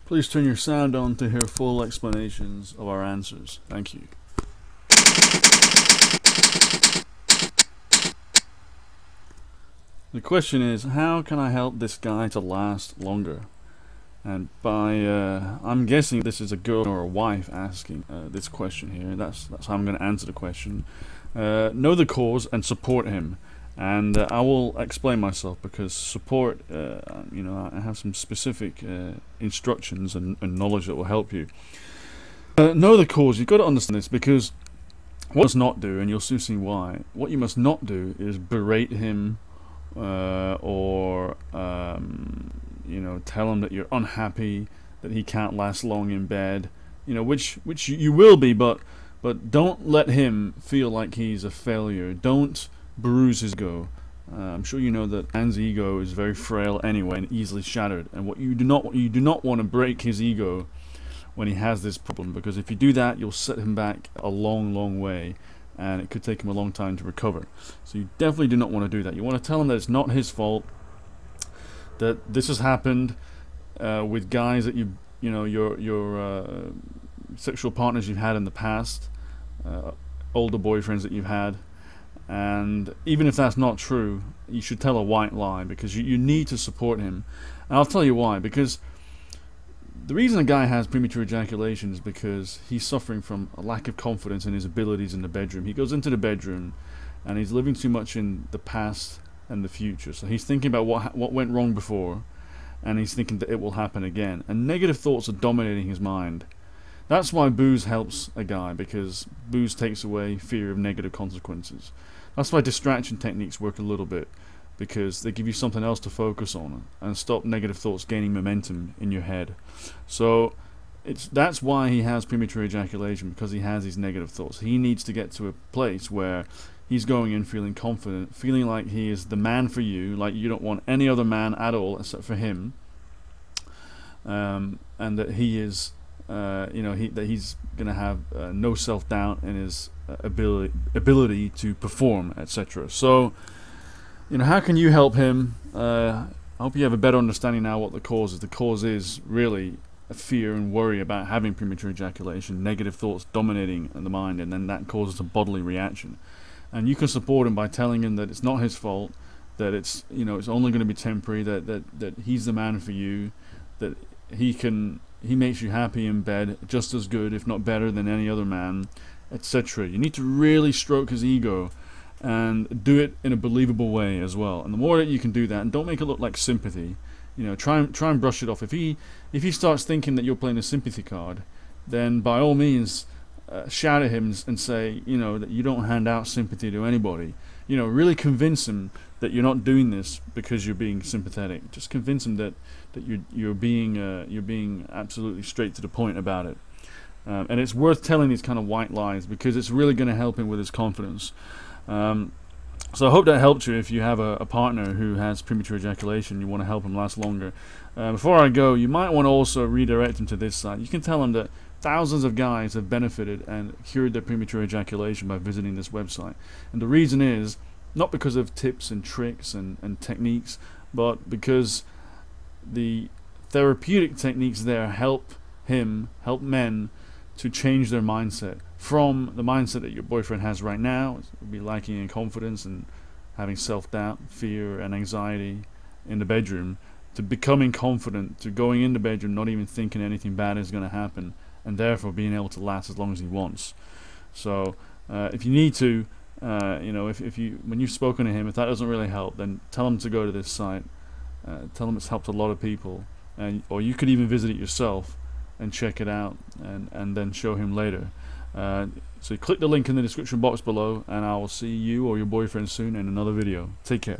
Please turn your sound on to hear full explanations of our answers. Thank you. The question is, how can I help this guy to last longer? And I'm guessing this is a girl or a wife asking this question here. That's how I'm going to answer the question. Know the cause and support him. And I will explain myself, because support, I have some specific instructions and knowledge that will help you. Know the cause. You've got to understand this, because what you must not do, and you'll soon see why, what you must not do is berate him or tell him that you're unhappy, that he can't last long in bed, which you will be, but don't let him feel like he's a failure. Don't bruise his ego. I'm sure you know that man's ego is very frail anyway and easily shattered, and you do not want to break his ego when he has this problem, because if you do that, you'll set him back a long way, and it could take him a long time to recover. So you definitely do not want to do that. You want to tell him that it's not his fault, that this has happened with guys that your sexual partners you've had in the past, older boyfriends that you've had. And even if that's not true, you should tell a white lie, because you need to support him. And I'll tell you why. Because the reason a guy has premature ejaculation is because he's suffering from a lack of confidence in his abilities in the bedroom. He goes into the bedroom and he's living too much in the past and the future. So he's thinking about what went wrong before, and he's thinking that it will happen again. And negative thoughts are dominating his mind. That's why booze helps a guy, because booze takes away fear of negative consequences. That's why distraction techniques work a little bit, because they give you something else to focus on and stop negative thoughts gaining momentum in your head. So that's why he has premature ejaculation, because he has these negative thoughts. He needs to get to a place where he's going in feeling confident, feeling like he is the man for you, like you don't want any other man at all except for him, and that he is that he's going to have no self-doubt in his ability to perform, etc. So, how can you help him? I hope you have a better understanding now what the cause is. The cause is really a fear and worry about having premature ejaculation, negative thoughts dominating the mind, and then that causes a bodily reaction. And you can support him by telling him that it's not his fault, that it's only going to be temporary, that he's the man for you, that he makes you happy in bed just as good, if not better, than any other man, etc. You need to really stroke his ego and do it in a believable way as well. And the more that you can do that, and don't make it look like sympathy, try and brush it off. If he starts thinking that you're playing a sympathy card, then by all means shout at him and say that you don't hand out sympathy to anybody. Really convince him that you're not doing this because you're being sympathetic. Just convince him that you're being absolutely straight to the point about it. And it's worth telling these kind of white lies, because it's really going to help him with his confidence. So I hope that helped you. If you have a partner who has premature ejaculation, you want to help him last longer. Before I go, you might want to also redirect him to this site. You can tell him that thousands of guys have benefited and cured their premature ejaculation by visiting this website. And the reason is not because of tips and tricks and techniques, but because the therapeutic techniques there help men to change their mindset from the mindset that your boyfriend has right now. It would be lacking in confidence and having self-doubt, fear and anxiety in the bedroom, to becoming confident, to going in the bedroom not even thinking anything bad is going to happen, and therefore being able to last as long as he wants. So if you need to, when you've spoken to him, if that doesn't really help, then tell him to go to this site. Tell him it's helped a lot of people, or you could even visit it yourself and check it out, and then show him later. So click the link in the description box below, and I will see you or your boyfriend soon in another video. Take care.